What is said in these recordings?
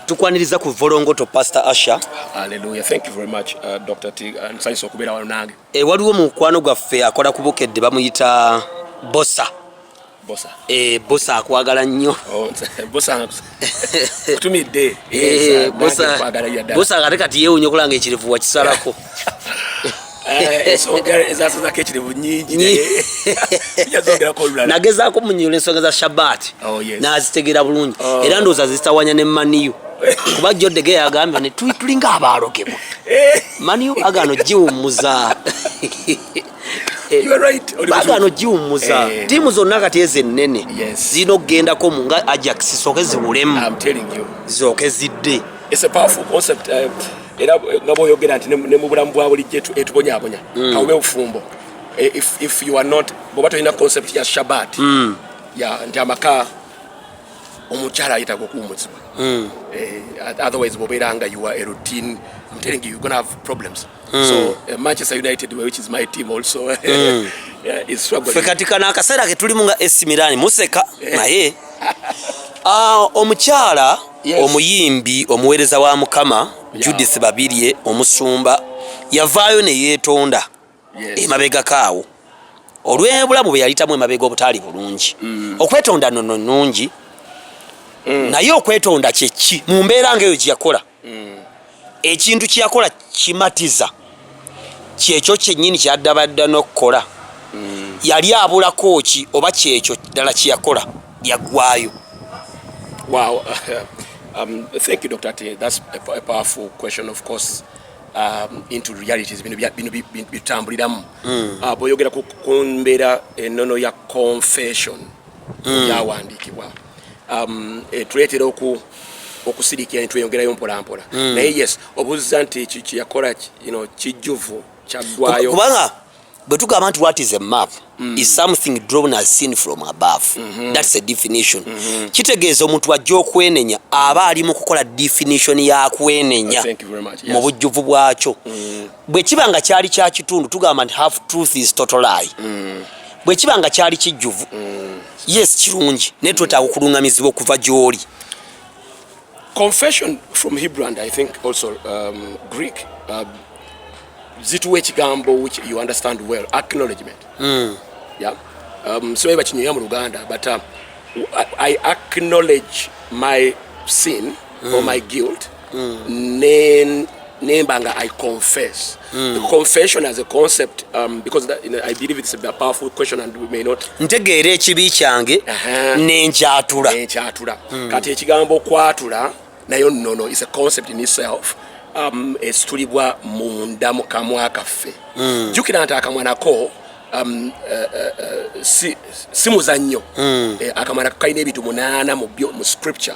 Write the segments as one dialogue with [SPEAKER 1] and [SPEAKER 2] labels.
[SPEAKER 1] tukwaniriza ku Volongoto Pastor Asha.
[SPEAKER 2] Hallelujah. Thank you very much, Dr. T. And science okubera wanange.
[SPEAKER 1] Waliwo mukwano gwaffe akola ku Bukedde bamuyita Bossa.
[SPEAKER 2] Bossa.
[SPEAKER 1] Bossa akwagala nnyo.
[SPEAKER 2] Bossa kutumidde.
[SPEAKER 1] Bossa kati yeewunya okulanga ekirivu wakisalako.
[SPEAKER 2] Ezasoza kekirivu nnyingi.
[SPEAKER 1] Nagezaako munnyonnyola ensonga za Shabbat. N'azitegeera bulungi. Era ndowooza zitawanya ne Maniyu. Kuba Jodege yagambye ne tulinga abalokebwa. Maniyu agano giwummuza.
[SPEAKER 2] You are right.
[SPEAKER 1] Bagano giwummuza. Tiimu zonna kati ezennene zirina okugendako mu nga Ajax zisooke ziwulemu.
[SPEAKER 2] I'm telling you.
[SPEAKER 1] Zisooke zidde.
[SPEAKER 2] It's a powerful concept. Era nga bw'oyogera nti ne mu bulamu bwa bulijjo etubonyaabonya kawube bufumbo. If you are not bw'oba tolina concept ya Shabbat nti amaka omukyala ayitako okuwummuzibwa. Otherwise bw'obeera nga you are a routine, I'm telling you, you're going to have problems. So Manchester United, which is my team also, is struggling.
[SPEAKER 1] Ffe kati kano akaseera ke tulimu nga AC Milan museka naye omukyala omuyimbi omuweereza wa Mukama Judith Babirye Omusumba yavaayo ne yeetonda emabega kaawo olw'ebulamu bwe yalitamu emabega obutaali bulungi. Okwetonda nno nnungi naye okwetonda kyeki mu mbeera ng'eyo gye yakola ekintu kye yakola kimatiza kyekyo kyennyini kyaddabadda n'okukola yali abulako ki oba kyekyo ddala kye yakola yaggwayo.
[SPEAKER 2] Wow. Thank you, Dr. T. That's a powerful question, of course. Into realities bitambuliramu bw'oyogera ku mbeera ennono ya confession yawandiikibwa tuleetera okusirikira nitweyongerayo mpolampola naye yes obuuza nti kiyakola kijjuvu kyaggwayo
[SPEAKER 1] kubanga bwe tugamba nti what is a map is something drawn as seen from above. That's a definition. Kitegeeza omuntu ajja okwenenya aba ali mu kukola definition ya kwenenya mu bujjuvu bwakyo. Bwe kiba nga kyali kya kitundu tugamba nti half truth is total lie. Bwe kiba nga kyali kijjuvu yes kirungi naye twetaaga okulungamizibwa okuva gy'oli.
[SPEAKER 2] Confession from Hebrew and I think also Greek zituwa ekigambo which you understand well, acknowledgement. Yeah. So eba kinyoya mu Luganda but I acknowledge my sin or my guilt nembanga I confess. The confession as a concept because that, I believe it's a powerful question and we may not
[SPEAKER 1] ntegeera ekibi kyange nenkyatula
[SPEAKER 2] kati ekigambo kwatula nayo nono is a concept in itself. Esitulibwa munda mu kamwa kaffe. Jjukira nti akamwa nako si muzannyo. Akamwa nako kalina ebintu 8 mu scripture.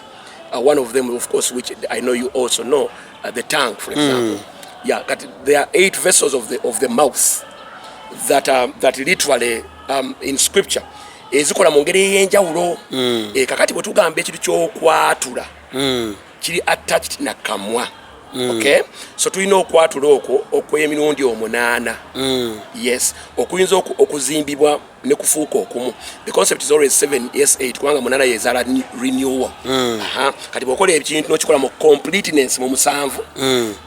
[SPEAKER 2] One of them, of course, which I know you also know, the tongue, for example. Yeah, there are 8 vessels of the mouth that literally in scripture ezikola mu ngeri ey'enjawulo. Kakati bwe tugamba ekintu ky'okwatula kiri attached na kamwa. Okay, so tulina okwatula okwo okw'emirundi 8. Yes, okuyinza okuzimbibwa ne kufuuka okumu. The concept is always 7 yes 8 kubanga 8 yezaala renewal. Kati bw'okola ekintu n'okikola mu completeness mu 7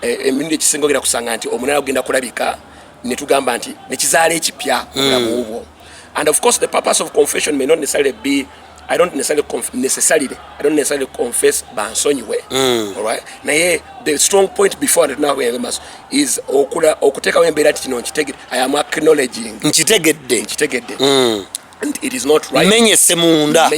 [SPEAKER 2] emirundi ekisinga ogenda kusanga nti 8 ogenda kulabika ne tugamba nti ne kizaala ekipya obulamu obwo. And of course the purpose of confession may not necessarily be I don't necessarily confess bansonyiwe. All right. Naye the strong point before that now is okuteka wembeera ati kino nkitegedde. I am acknowledging nkitegedde. And it is not right.
[SPEAKER 1] Menyese munda.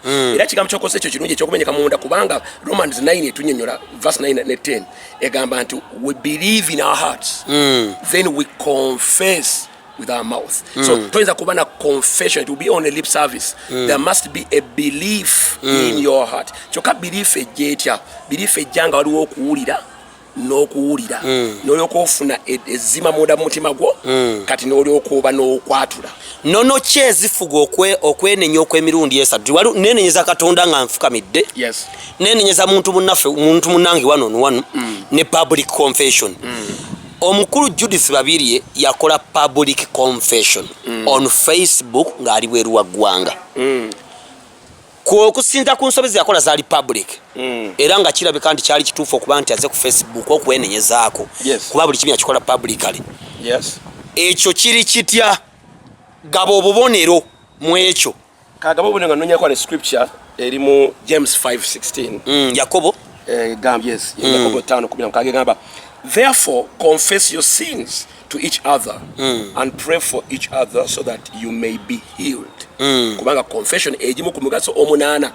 [SPEAKER 2] Era kigambo ky'okosa ekyo kirungi ekyokumenyeka munda kubanga Romans 9 etunnyonnyola verse 9 ne 10 egamba nti we believe in our hearts then we confess with our mouth. So toyinza kuba na confession, it will be on a lip service. There must be a belief in your heart. Kyokka belief ejjanga waliwo okuwulira n'okuwulira n'olyoka ofuna ezzima munda mu mutima gwo kati n'olyoka oba n'okwatula
[SPEAKER 1] nono ki ezifuga okwenenya okw'emirundi 3. Nenenyeza Katonda nga nfukamidde, nenenyeza muntu munnange wano ne public confession. Omukulu Judith Babirye yakola public confession on Facebook ng'ali bweru wa ggwanga. okusinza ku nsobi yakola zaali public era nga kirabika nti kyali kituufu okuba nti aze ku Facebook okwenenyezako kuba buli kimu yakikola publicly. Ekyo kiri kitya gaba obubonero mu ekyo
[SPEAKER 2] kagaba obubonero nga nonyako ne scripture eri mu James 5:16
[SPEAKER 1] Yakobo
[SPEAKER 2] Yakobo 5:10 kagamba therefore confess your sins to each other and pray for each other so that you may be healed. Kubanga confession ejimu ku mugaso omunana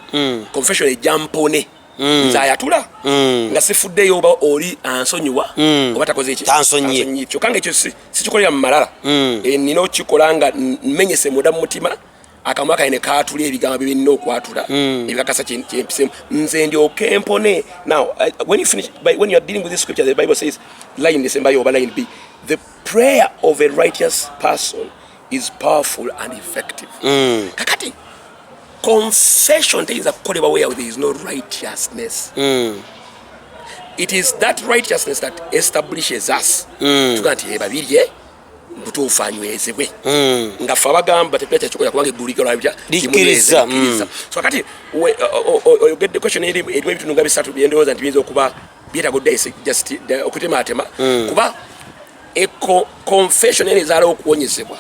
[SPEAKER 2] confession ejampone nzayatula nga sifuddeyo oba oli ansonyiwa oba takoze iki
[SPEAKER 1] tansonyi
[SPEAKER 2] kyokanga ekyo sikikolera mu malala nina okikola mmenyese muda mu mutima akamwa kaine kaatula ebigambo bibinina okwatula ebikakasa kyempisemu nze ndyoke empone. Now when you are dealing with this scripture, the Bible says line December over line B, the prayer of a righteous person is powerful and effective. Kakati confession is a koleba where there is no righteousness. It is that righteousness that establishes us. Tuganti Babirye butuufu anywezebwe nga fe abagamba tetuleta kikola kubanga eggulika lwabya
[SPEAKER 1] likiriza.
[SPEAKER 2] So kakati oyogedde question erimu ebitundu nga bisatu byendowooza nti biyinza okuba byetaaga just okutematema kuba confession ene ezaala okuwonyezebwa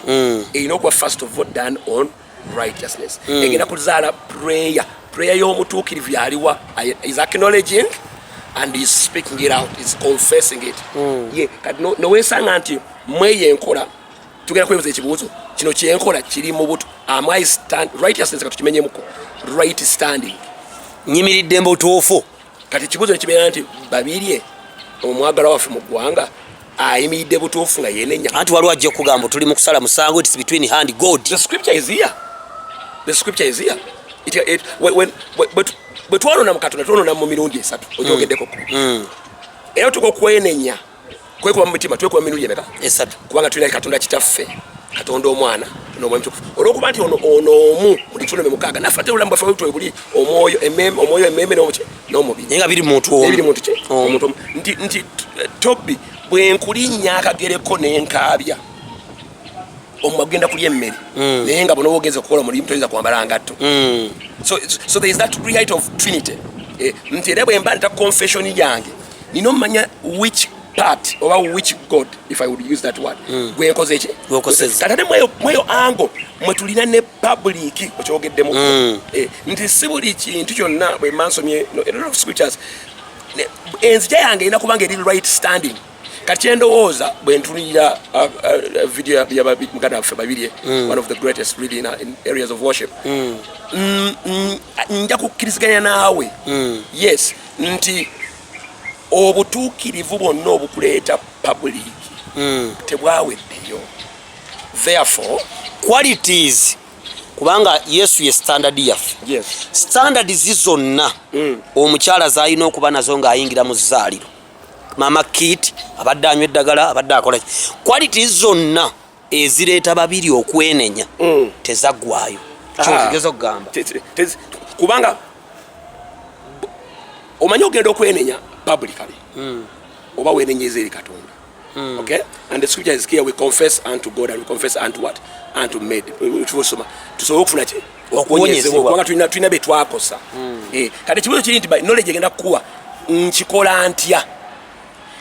[SPEAKER 2] erina okuba first of all done on righteousness. Egenda kuzaala prayer y'omutuukirivu yaliwa is acknowledging and is speaking it out, is confessing it. Kati noweesanga nti mweye enkola tugenda kwebuza ekibuuzo kino kyenkola kiri mu butu am I stand righteousness katukimenyemuko right standing
[SPEAKER 1] nyimiridde mbutuufu
[SPEAKER 2] kati ekibuuzo nekibeera nti Babirye omwagala waffe mu ggwanga ayimiridde butuufu nga yenenya
[SPEAKER 1] anti waliwo ajja okugamba tuli mu kusala musango it is between hand God.
[SPEAKER 2] The scripture is here. Bwe twalona mu Katonda twalona mu mirundi esatu ogyogeddeko era tukokwenenya kwekuba mu mitima twekuba mu mirundi emeka
[SPEAKER 1] esatu
[SPEAKER 2] kubanga tulina Katonda kitaffe Katonda omwana n'omwoyo mutukufu olwokuba nti ono omu buli tuno mukaaga nafatira obulamu bwaffe bwe buli omwoyo emmeme n'omubiri naye nga biri muntu omuntu nti Tobi bwe nkulinnya akagereko n'enkaabya omugenda agenda kulya emmere naye nga bono wogeze okukola mulimu toyinza kwambala ngatto. So there is that right of Trinity. Nti era bwe mba nta confession yange nina omanya which part oba which God, if I would use that word, gwe nkoze ki katade mweyo ango mwe tulina ne public okyogeddemu nti si buli kintu kyonna bwe mansomye a lot of scriptures enzija yange erina kubanga eri right standing. Kati endowooza bwe ntunulira video ya muganda waffe Babirye, one of the greatest really in areas of worship, nja kukkiriziganya naawe yes nti obutuukirivu bwonna obukuleeta public tebwaweddeyo. Therefore
[SPEAKER 1] qualities kubanga Yesu ye standard yaffe. Standards zonna omukyala zalina okuba nazo ng'ayingira mu zzaaliro. Mama Kit abadde anywa eddagala abadde akola qualities zonna ezireeta Babirye okwenenya tezaggwaayo. Kyogeza okugamba
[SPEAKER 2] kubanga omanyi ogenda okwenenya publicly oba wenenyeza eri Katonda. Okay, and the scripture is clear, we confess unto God and we confess unto what? Unto made. Tusobola okufuna ki okuwonyezebwa kubanga tulina bye twakosa. Kati ekibuuzo kiri nti knowledge egenda kukuwa nkikola ntya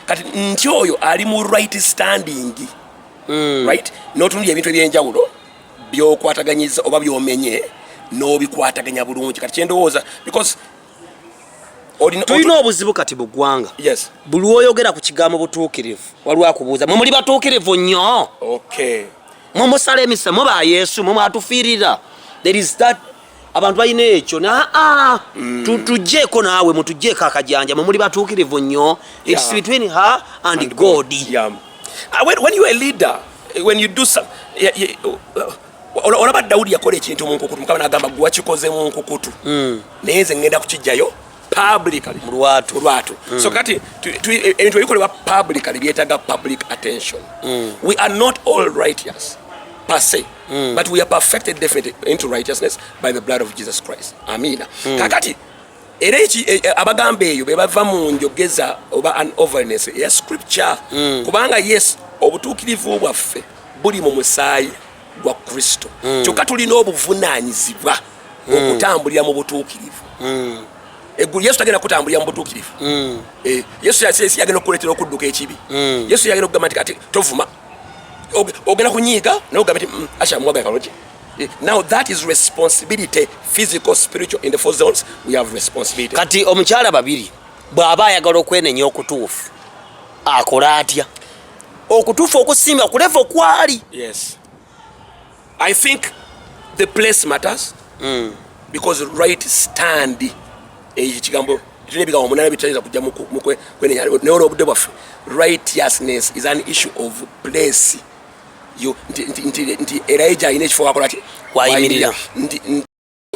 [SPEAKER 2] kati nti oyo ali mu right standing right n'otunuulira ebintu ebyenjawulo by'okwataganyiza oba by'omenye n'obikwataganya bulungi. Kati kyendowooza because
[SPEAKER 1] tulina obuzibu kati mu ggwanga. Buli oyogera ku kigambo butuukirivu waliwo akubuuza mwe muli batuukirivu nnyo mwe musala emisa mwe ba Yesu mwe mwatufiirira. There is that abantu balina ekyo tujjeeko naawe mutujjeeko akajanja mwe muli batuukirivu nnyo. It's between her and God.
[SPEAKER 2] When you are a leader, when you do some olaba Dawudi yakola ekintu mu nkukutu Mukama n'agamba gwe wakikoze mu nkukutu naye nze ngenda kukijjayo publicly
[SPEAKER 1] mu lwatu.
[SPEAKER 2] So kati ebintu ebikolebwa publicly byetaaga public attention. We are not all righteous per se, but we are perfected definitely into righteousness by the blood of Jesus Christ. Amina. Kakati era abagamba eyo be bava mu njogeza oba an overness ya scripture kubanga yes obutuukirivu bwaffe buli mu musaayi gwa Kristo. Kyokka tulina obuvunaanyizibwa okutambulira mu butuukirivu. Eggulu Yesu tagenda kutambulira mu butuukirivu. Yesu yagenda okukuleetera okudduka ekibi. Yesu yagenda okugamba nti kati tovuma ogenda kunyiiga n'ogamba nti asha mwagala kaloki. Now that is responsibility, physical, spiritual. In the four zones we have responsibility.
[SPEAKER 1] Kati omukyala Babirye bw'aba ayagala okwenenya okutuufu akola atya okutuufu okusimba kulevo kwali?
[SPEAKER 2] Yes, I think the place matters because right stand ekigambo ebigambo munana bitayinza kujja mu kwenenya neolo obudde bwaffe. Righteousness is an issue of place. Nti Elijah ayina ekifo wakola ati
[SPEAKER 1] wayimirira
[SPEAKER 2] nti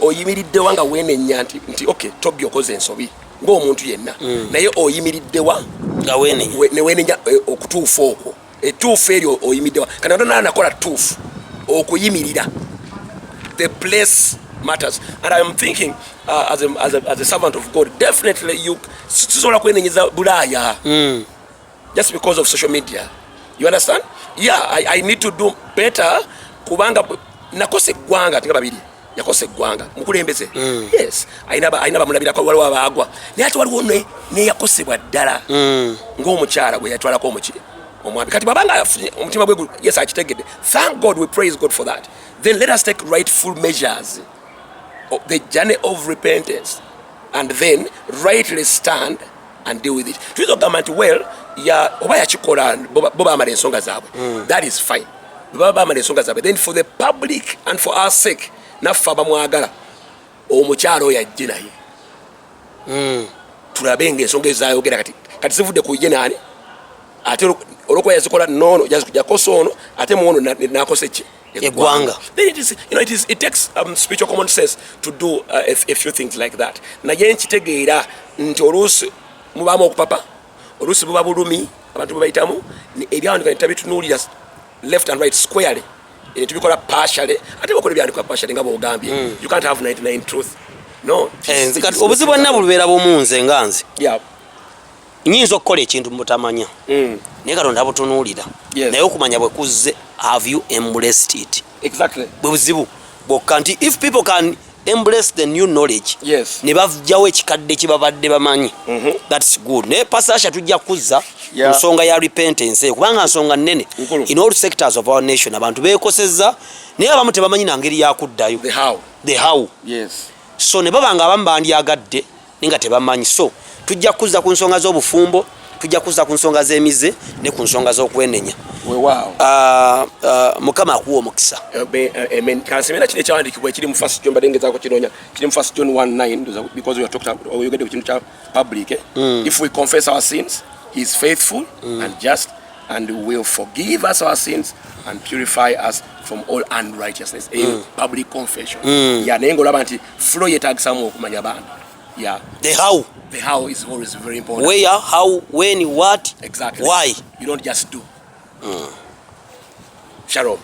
[SPEAKER 2] oyimiriddewa nga weenenya nti okay Tobi okoze ensobi ng'omuntu yenna naye oyimiriddewa
[SPEAKER 1] nga weenenya
[SPEAKER 2] ne weenenya okutuufu okwo etuufu eryo oyimiriddewa kana ddona nakola tuufu okuyimirira. The place matters, and I am thinking as a servant of God, definitely you sisobola kwenenyeza Bulaaya just because of social media. You understand? Yeah, I need to do better kubanga nakose eggwanga tinga Babirye yakose eggwanga mukulembeze. Yes, ayina bamulabirako waliwo abaagwa naye ate waliwo ne yakosebwa ddala ng'omukyala bwe yatwalako omwami kati babanga omutima gwe yes akitegedde. Thank God, we praise God for that. Then let us take rightful measures, the journey of repentance, and then rightly stand and deal with it. Tuyinza okugamba nti well oba yakikola bo baamala ensonga zaabwe, that is fine. Baba baamala ensonga zaabwe, then for the public and for our sake naffe abamwagala omukyalo oyo ajje naye tulabe ng'ensonga ezayogera kati zivudde ku ye naani ate olwokuba yazikola noono yakosa ono ate muono nakosa ki eggwanga. Then it takes spiritual common sense to do a few things like that. Naye nkitegeera nti oluusi mubaamu okupapa, oluusi buba bulumi abantu bebayitamu ebyawandika nebitunuulira left and right squarely, tubikola partially ate bakola ebyandikwa partially nga bw'ogambye. You can't have 99 truth. No.
[SPEAKER 1] Kati obuzibu bwonna bubeera bumunze nga nze nyinza okukola ekintu mubutamanya naye Katonda abutunuulira naye okumanya bwe kuzze, have you embraced it?
[SPEAKER 2] Exactly.
[SPEAKER 1] Bwe buzibu bwokka nti if people can embrace the new knowledge,
[SPEAKER 2] yes,
[SPEAKER 1] ne bavjawo ekikadde kibabadde bamanyi, that's good. Naye pasasha tujja kuzza nsonga ya repentance kubanga nsonga nnene in all sectors of our nation. Abantu beekosezza naye abamu tebamanyi na ngeri yakuddayo, the how.
[SPEAKER 2] Yes.
[SPEAKER 1] So ne babanga abamu bandyagadde ninga tebamanyi. So tujja kuzza ku nsonga z'obufumbo, tujja kuzza ku nsonga z'emize ne ku nsonga z'okwenenya. Mukama akuwa omukisa.
[SPEAKER 2] Amen. Kansemera kile kyawandikibwa ekiri mu first John badengezaako kironya kiri mu first John 1:9 because we are talking about oyogedde ku kintu kya public. If we confess our sins, he is faithful and just and will forgive us our sins and purify us from all unrighteousness. Public confession. Ya naye ng'olaba nti flow yetaagisamu okumanya bantu. Yeah.
[SPEAKER 1] The how.
[SPEAKER 2] The how is always very important.
[SPEAKER 1] Where, how, when, what,
[SPEAKER 2] exactly.
[SPEAKER 1] Why.
[SPEAKER 2] You don't just do. Shalom.